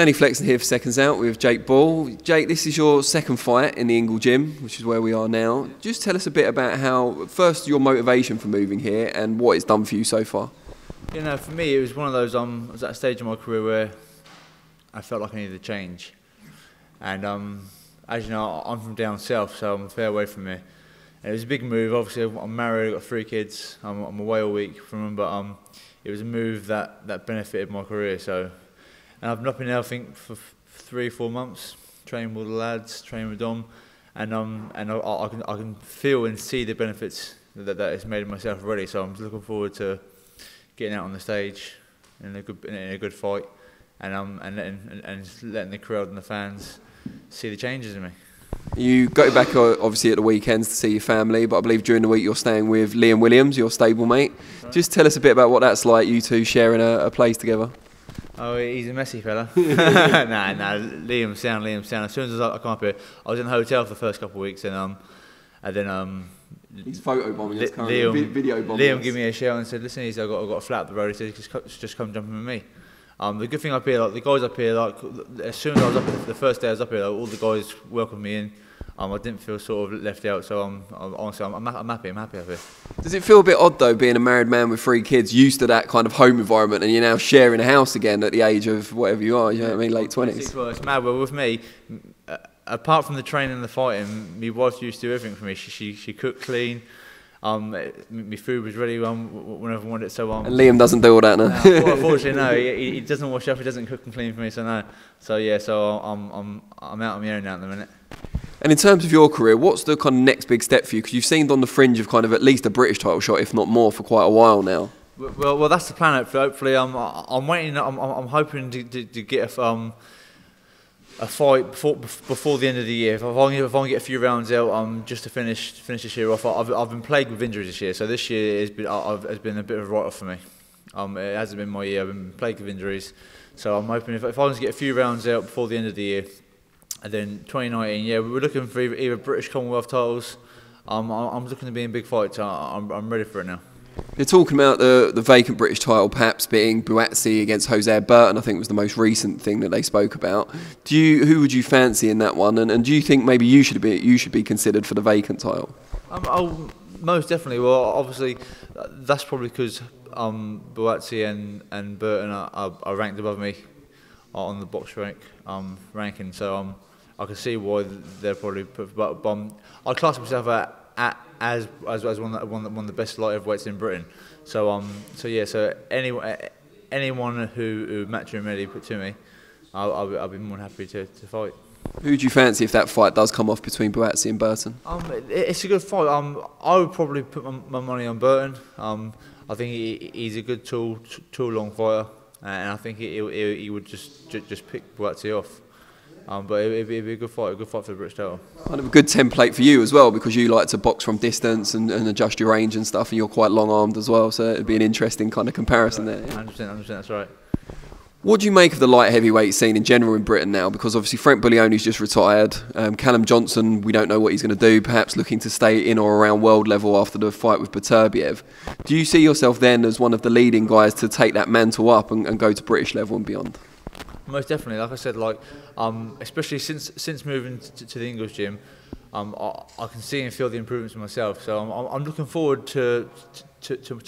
Danny Flexen here for Seconds Out with Jake Ball. Jake, this is your second fight in the Ingle gym, which is where we are now. Just tell us a bit about how, first, your motivation for moving here and what it's done for you so far. You know, for me, it was one of those, I was at a stage in my career where I felt like I needed a change. And as you know, I'm from down south, so I'm a fair way from here. And it was a big move. Obviously, I'm married, I've got 3 kids. I'm away all week from them, but it was a move that benefited my career. So. And I've not been there, I think, for 3 or 4 months, training with the lads, training with Dom, and I can feel and see the benefits that it's made of myself already. So I'm looking forward to getting out on the stage in a good fight, and letting the crowd and the fans see the changes in me. You go back obviously at the weekends to see your family, but I believe during the week you're staying with Liam Williams, your stablemate. Right. Just tell us a bit about what that's like, you two sharing a place together. Oh, he's a messy fella. nah, Liam's sound. As soon as I come up here, I was in a hotel for the first couple of weeks, and then he's photo bombing us currently, video bombing. Liam gave me a shout and said, "Listen, I've got a flat up the road. He said, just come jumping with me." The good thing up here, like the guys up here, like as soon as I was up here, the first day I was up here, like, all the guys welcomed me in. I didn't feel sort of left out, so honestly, I'm happy. I'm happy up here. Does it feel a bit odd though, being a married man with 3 kids, used to that kind of home environment, and you're now sharing a house again at the age of whatever you are? You know what I mean, late 20s. Well, it's mad. Well, with me, apart from the training and the fighting, my wife used to do everything for me. She cooked, clean. My food was ready whenever I wanted it. So and Liam doesn't do all that now. Well, unfortunately, no. He doesn't wash up. He doesn't cook and clean for me. So no. So yeah. So I'm out on my own now at the minute. And in terms of your career, what's the kind of next big step for you? Because you've seemed on the fringe of kind of at least a British title shot, if not more, for quite a while now. Well, that's the plan. Hopefully, I'm waiting. I'm hoping to get a fight before the end of the year. If I can get a few rounds out, just to finish this year off. I've been plagued with injuries this year, so this year has been a bit of a write-off for me. It hasn't been my year. I've been plagued with injuries, so I'm hoping if I can get a few rounds out before the end of the year. And then 2019, yeah, we were looking for either British Commonwealth titles. I'm looking to be in big fights. I'm ready for it now. You're talking about the vacant British title perhaps being Buatsi against Jose Burton. I think was the most recent thing that they spoke about. Who would you fancy in that one? And do you think maybe you should be considered for the vacant title? Most definitely. Well, obviously, that's probably because Buatsi and Burton are ranked above me on the box ranking. So I can see why they're probably put, but I class myself as one of the best light heavyweights in Britain. So yeah. So anyone who Matchroom Ready put to me, I'll be more than happy to fight. Who do you fancy if that fight does come off between Buatsi and Burton? It's a good fight. I would probably put my money on Burton. I think he's a good tall long fighter, and I think he would just pick Buatsi off. But it'd be a good fight for the British title. Kind of a good template for you as well, because you like to box from distance and adjust your range and stuff, and you're quite long-armed as well, so it'd be an interesting kind of comparison there. 100%, that's right. What do you make of the light heavyweight scene in general in Britain now? Because obviously Frank Buglioni's just retired. Callum Johnson, we don't know what he's going to do, perhaps looking to stay in or around world level after the fight with Beterbiev. Do you see yourself then as one of the leading guys to take that mantle up and go to British level and beyond? Most definitely, like I said, especially since moving to the English gym, I can see and feel the improvements in myself. So I'm looking forward to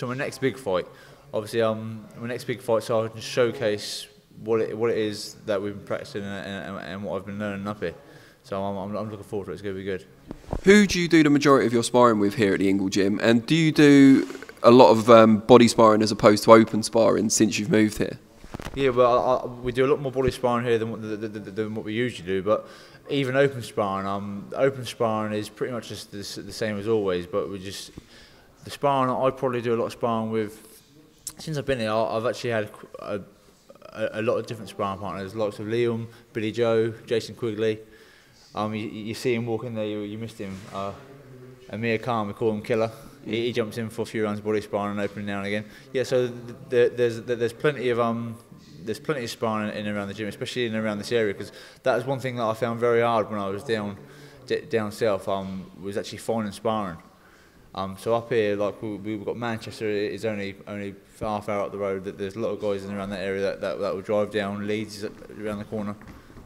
my next big fight. Obviously, my next big fight, so I can showcase what it is that we've been practicing and what I've been learning up here. So I'm looking forward to it. It's going to be good. Who do you do the majority of your sparring with here at the Ingle gym, and do you do a lot of body sparring as opposed to open sparring since you've moved here? Yeah, well, we do a lot more body sparring here than what we usually do. But even open sparring is pretty much just the same as always. But the sparring I probably do a lot of sparring with. Since I've been here, I've actually had a lot of different sparring partners, lots of Liam, Billy Joe, Jason Quigley. You see him walking there, you missed him. Amir Khan, we call him Killer. He jumps in for a few rounds of body sparring and opening now and again. Yeah, so there's plenty of sparring in and around the gym, especially in and around this area, because that was one thing that I found very hard when I was down south. Was actually finding sparring. So up here, like we've got Manchester is only half hour up the road. That there's a lot of guys in and around that area that will drive down. Leeds is around the corner.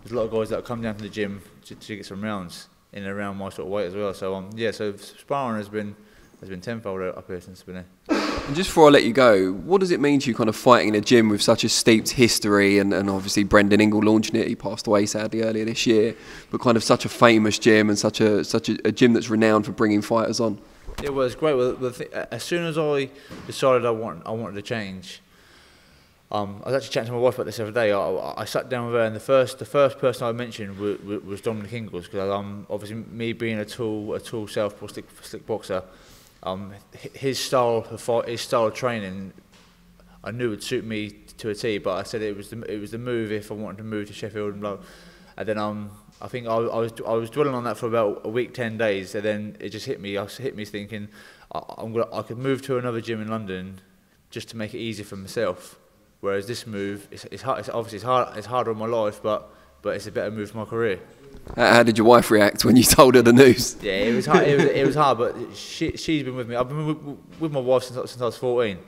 There's a lot of guys that come down to the gym to get some rounds in and around my sort of weight as well. So yeah, so sparring has been tenfold up here since I've been here. And just before I let you go, what does it mean to you kind of fighting in a gym with such a steeped history and obviously Brendan Ingle launching it, he passed away sadly earlier this year, but kind of such a famous gym and such a gym that's renowned for bringing fighters on? It was great. As soon as I decided I wanted to change, I was actually chatting to my wife about this the other day. I sat down with her, and the first person I mentioned was Dominic Ingle, because obviously me being a tall southpaw slick boxer, his style of training, I knew would suit me to a T. But I said it was the move if I wanted to move to Sheffield and blah. And then I think I was dwelling on that for about a week, 10 days, and then it just hit me. Thinking I could move to another gym in London just to make it easier for myself. Whereas this move, it's harder on my life, but it's a better move for my career. How did your wife react when you told her the news? Yeah, it was hard. It was hard, but she's been with me. I've been with my wife since I was 14,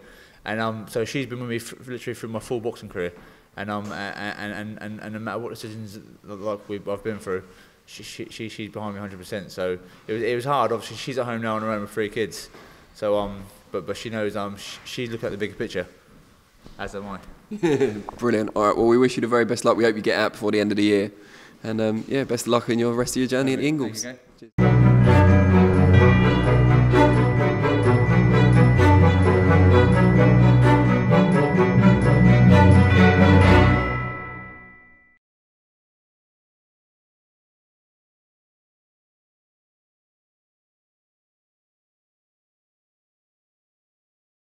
and so she's been with me literally through my full boxing career. And no matter what decisions I've been through, she's behind me 100%. So it was hard. Obviously, she's at home now on her own with 3 kids. So but she knows she's looking at the bigger picture, as am I. Brilliant. All right. Well, we wish you the very best luck. We hope you get out before the end of the year. And yeah, best of luck in your rest of your journey at the Ingles.